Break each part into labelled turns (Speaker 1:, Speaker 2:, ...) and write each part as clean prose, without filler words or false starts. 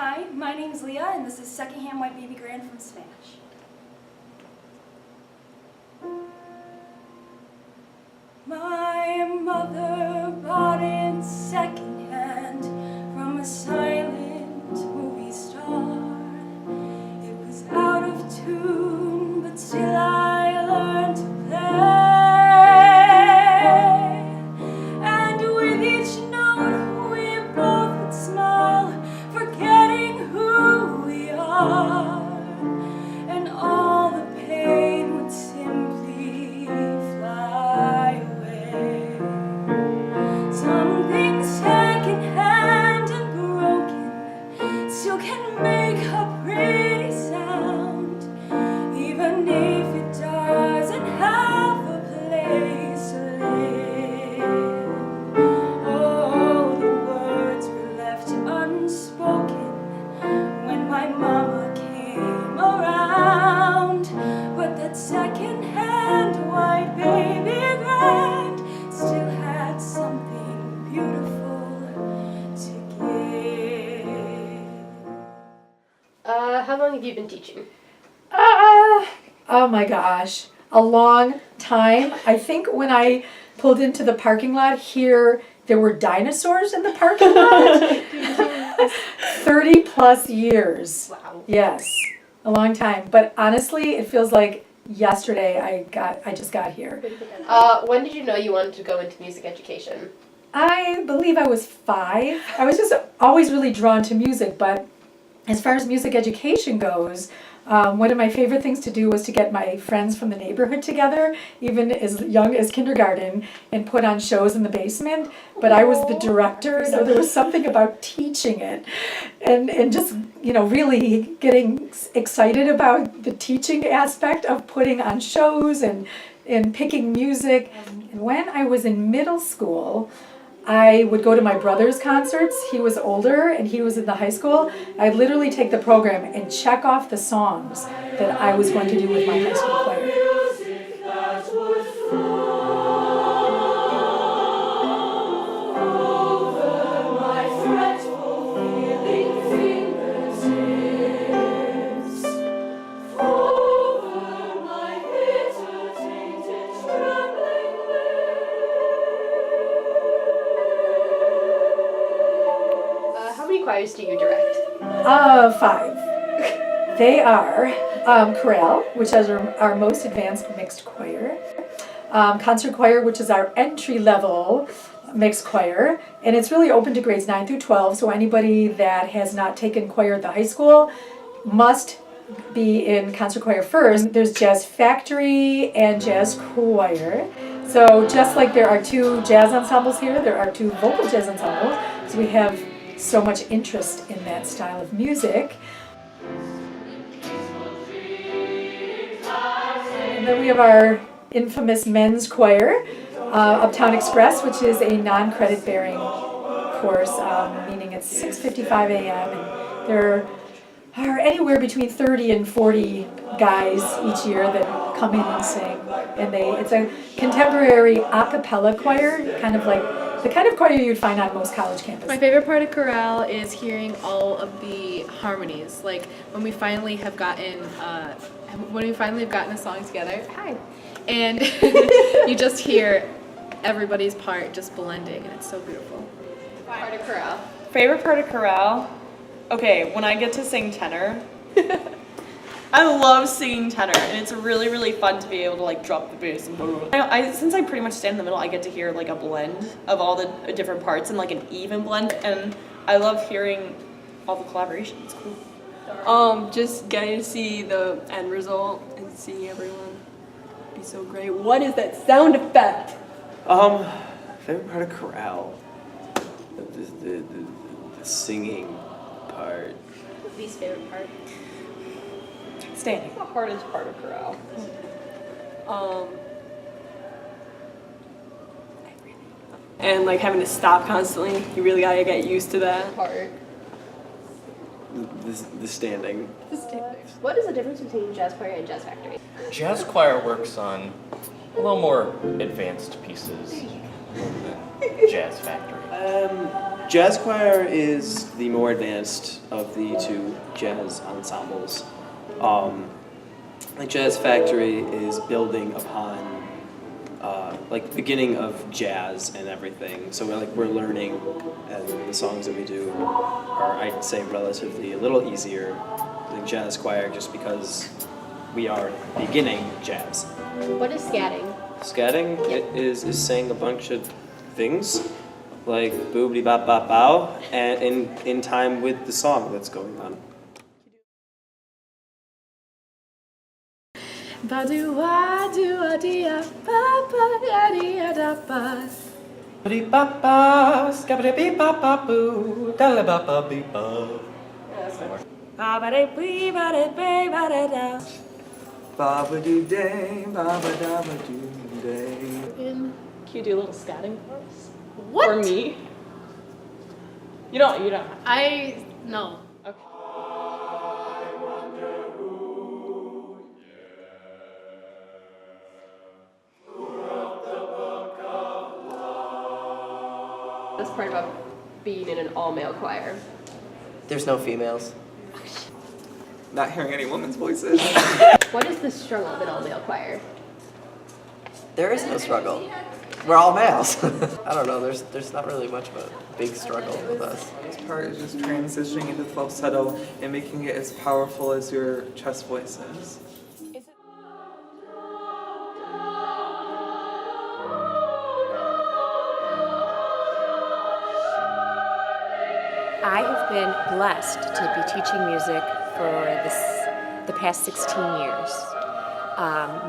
Speaker 1: Hi, my name's Leah, and this is Secondhand White Baby Grand from Smash. My mother bought it secondhand from a silent movie star. It was out of tune, but still I learned to play. And with each note we both would smile, forgetting who we are, and all the pain would simply fly away. Something secondhand and broken still can make a pretty sound, even if it doesn't have a place to live. Oh, the words were left unspoken when my mama came around, but that second-hand white baby grand still had something beautiful to give.
Speaker 2: How long have you been teaching?
Speaker 3: Oh my gosh, a long time. I think when I pulled into the parking lot here, there were dinosaurs in the parking lot. 30 plus years.
Speaker 2: Wow.
Speaker 3: Yes, a long time. But honestly, it feels like yesterday I just got here.
Speaker 2: When did you know you wanted to go into music education?
Speaker 3: I believe I was 5. I was just always really drawn to music, but as far as music education goes, one of my favorite things to do was to get my friends from the neighborhood together, even as young as kindergarten, and put on shows in the basement. But I was the director, so there was something about teaching it and just, really getting excited about the teaching aspect of putting on shows and picking music. And when I was in middle school, I would go to my brother's concerts. He was older and he was in the high school. I'd literally take the program and check off the songs that I was going to do with my high school choir.
Speaker 2: How many choirs do you direct?
Speaker 3: 5. They are chorale, which is our most advanced mixed choir, concert choir, which is our entry-level mixed choir, and it's really open to grades 9 through 12, so anybody that has not taken choir at the high school must be in concert choir first. There's jazz factory and jazz choir. So just like there are 2 jazz ensembles here, there are 2 vocal jazz ensembles, so we have so much interest in that style of music. And then we have our infamous men's choir, Uptown Express, which is a non-credit bearing course, meaning it's 6:55 a.m. and there are anywhere between 30 and 40 guys each year that come in and sing. And it's a contemporary a cappella choir, kind of like the kind of choir you'd find on most college campuses.
Speaker 4: My favorite part of chorale is hearing all of the harmonies. Like when we finally have gotten a song together. Hi. And you just hear everybody's part just blending, and it's so beautiful.
Speaker 2: Part of chorale.
Speaker 5: Favorite part of chorale? Okay, when I get to sing tenor. I love singing tenor, and it's really, really fun to be able to drop the bass. Since I pretty much stand in the middle, I get to hear a blend of all the different parts and an even blend, and I love hearing all the collaboration. It's cool.
Speaker 6: Just getting to see the end result and seeing everyone be so great. What is that sound effect?
Speaker 7: Favorite part of chorale? The singing part.
Speaker 2: Least favorite part?
Speaker 5: Standing. The hardest part of chorale.
Speaker 6: And having to stop constantly. You really gotta get used to that.
Speaker 2: Part.
Speaker 7: The standing.
Speaker 2: What is the difference between jazz choir and jazz factory?
Speaker 8: Jazz choir works on a little more advanced pieces than jazz factory.
Speaker 7: Jazz choir is the more advanced of the two jazz ensembles. Like Jazz Factory is building upon like the beginning of jazz and everything. So we're learning, and the songs that we do are, I'd say, relatively a little easier than Jazz choir, just because we are beginning jazz.
Speaker 2: What is scatting?
Speaker 7: Scatting is saying a bunch of things, like boobity bop bop bow, and in time with the song that's going on.
Speaker 4: Ba do ah do ah dee ah ba ba da dee ah da ba.
Speaker 8: Ba-dee-ba-ba, scabba-dee-bee-ba-ba-boo, da-la-ba-ba-bee-ba.
Speaker 1: Ba-ba-da-bee-ba-da-bee-ba-da-da.
Speaker 9: Ba-ba-doo-day, ba-ba-da-ba-doo-day.
Speaker 5: Can you do a little scatting for us?
Speaker 4: What?
Speaker 5: Or me? You don't have to.
Speaker 4: No.
Speaker 5: Okay.
Speaker 2: This part about being in an all-male choir.
Speaker 8: There's no females.
Speaker 9: Not hearing any women's voices.
Speaker 2: What is the struggle of an all-male choir?
Speaker 8: There is no struggle. We're all males. I don't know, there's not really much of a big struggle with us.
Speaker 9: This part is just transitioning into falsetto and making it as powerful as your chest voice is.
Speaker 10: I have been blessed to be teaching music for the past 16 years.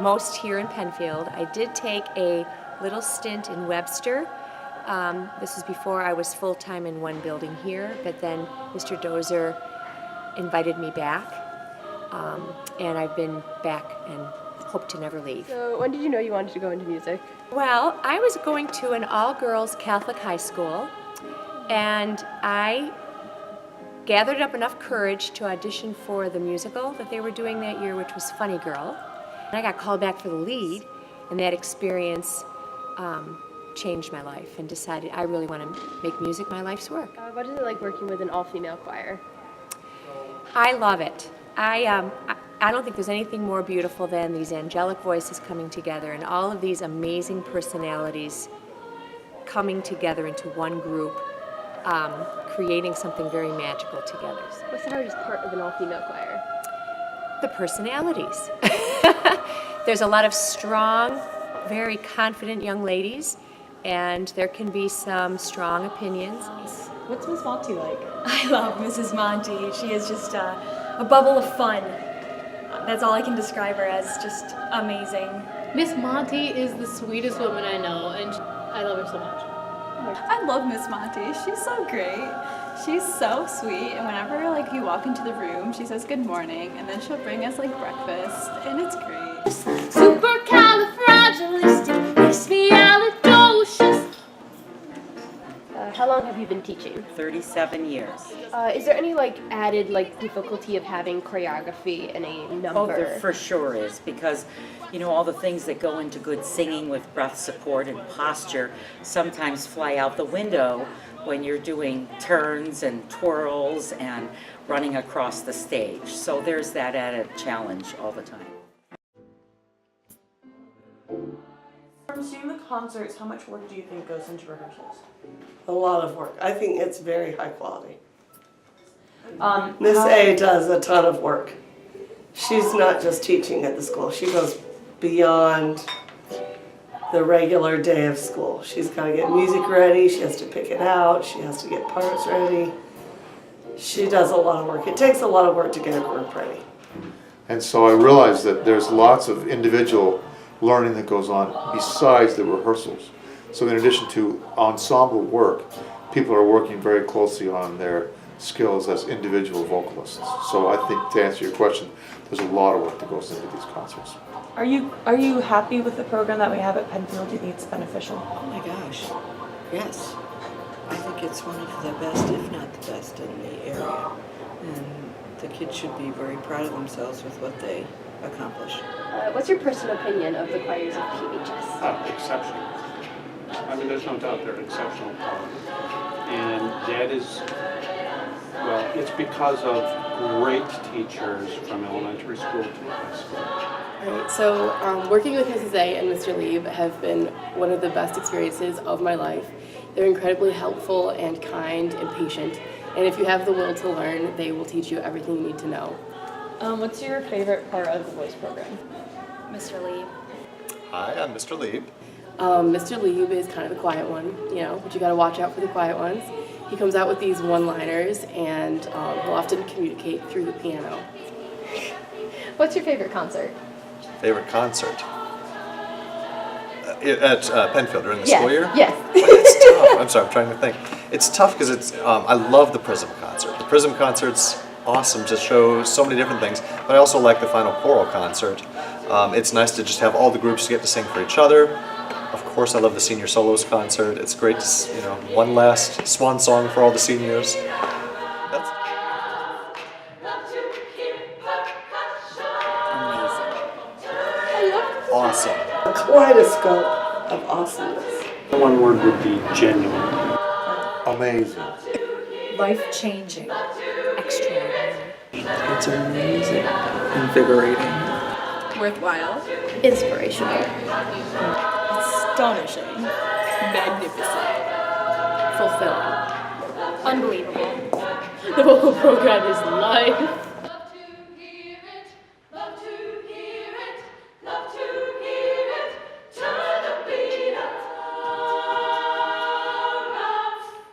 Speaker 10: Most here in Penfield. I did take a little stint in Webster. This was before I was full-time in one building here, but then Mr. Dozer invited me back, and I've been back and hope to never leave.
Speaker 2: So when did you know you wanted to go into music?
Speaker 10: Well, I was going to an all-girls Catholic high school, and I gathered up enough courage to audition for the musical that they were doing that year, which was Funny Girl. And I got called back for the lead, and that experience changed my life, and decided I really want to make music my life's work.
Speaker 2: What is it like working with an all-female choir?
Speaker 10: I love it. I don't think there's anything more beautiful than these angelic voices coming together and all of these amazing personalities coming together into one group, creating something very magical together.
Speaker 2: What's the hardest part of an all-female choir?
Speaker 10: The personalities. There's a lot of strong, very confident young ladies, and there can be some strong opinions.
Speaker 5: What's Miss Monty like?
Speaker 1: I love Mrs. Monty. She is just a bubble of fun. That's all I can describe her as, just amazing.
Speaker 4: Miss Monty is the sweetest woman I know, and I love her so much.
Speaker 11: I love Miss Monty. She's so great. She's so sweet, and whenever we walk into the room, she says good morning, and then she'll bring us breakfast, and it's great.
Speaker 2: Supercalifragilisticexpialidocious. How long have you been teaching?
Speaker 12: 37 years.
Speaker 2: Is there any added difficulty of having choreography and a number?
Speaker 12: Oh, there for sure is, because all the things that go into good singing with breath support and posture sometimes fly out the window when you're doing turns and twirls and running across the stage. So there's that added challenge all the time.
Speaker 5: From seeing the concerts, how much work do you think goes into rehearsals?
Speaker 13: A lot of work. I think it's very high quality. Miss A does a ton of work. She's not just teaching at the school. She goes beyond the regular day of school. She's got to get music ready. She has to pick it out. She has to get parts ready. She does a lot of work. It takes a lot of work to get a group ready.
Speaker 14: And so I realized that there's lots of individual learning that goes on besides the rehearsals. So in addition to ensemble work, people are working very closely on their skills as individual vocalists. So I think, to answer your question, there's a lot of work that goes into these concerts.
Speaker 5: Are you happy with the program that we have at Penfield? Do you think it's beneficial?
Speaker 15: Oh my gosh, yes. I think it's one of the best, if not the best, in the area. And the kids should be very proud of themselves with what they accomplish.
Speaker 2: What's your personal opinion of the choirs of PHS?
Speaker 16: Exceptional. I mean, there's no doubt they're exceptional. And that is, well, it's because of great teachers from elementary school to high school.
Speaker 2: Right, so working with Mrs. A and Mr. Lieb have been one of the best experiences of my life. They're incredibly helpful and kind and patient, and if you have the will to learn, they will teach you everything you need to know.
Speaker 5: What's your favorite part of the voice program?
Speaker 11: Mr. Lee.
Speaker 17: Hi, I'm Mr. Lieb.
Speaker 2: Mr. Lieb is kind of the quiet one, you know, but you gotta watch out for the quiet ones. He comes out with these one-liners, and he'll often communicate through the piano.
Speaker 4: What's your favorite concert?
Speaker 17: Favorite concert? At Penfield during the school year?
Speaker 4: Yes.
Speaker 17: It's tough. I'm sorry, I'm trying to think. It's tough because it's, I love the Prism concert. The Prism concert's awesome to show so many different things, but I also like the final choral concert. It's nice to just have all the groups get to sing for each other. Of course, I love the senior solos concert. It's great to, one last swan song for all the seniors. Awesome.
Speaker 13: A kaleidoscope of awesomeness.
Speaker 16: One word would be genuine.
Speaker 14: Amazing.
Speaker 3: Life-changing.
Speaker 10: Extraordinary.
Speaker 9: It's amazing. Invigorating.
Speaker 4: Worthwhile.
Speaker 2: Inspirational.
Speaker 5: Astonishing.
Speaker 4: Magnificent.
Speaker 2: Fulfilling.
Speaker 11: Unbelievable.
Speaker 2: The vocal program is life.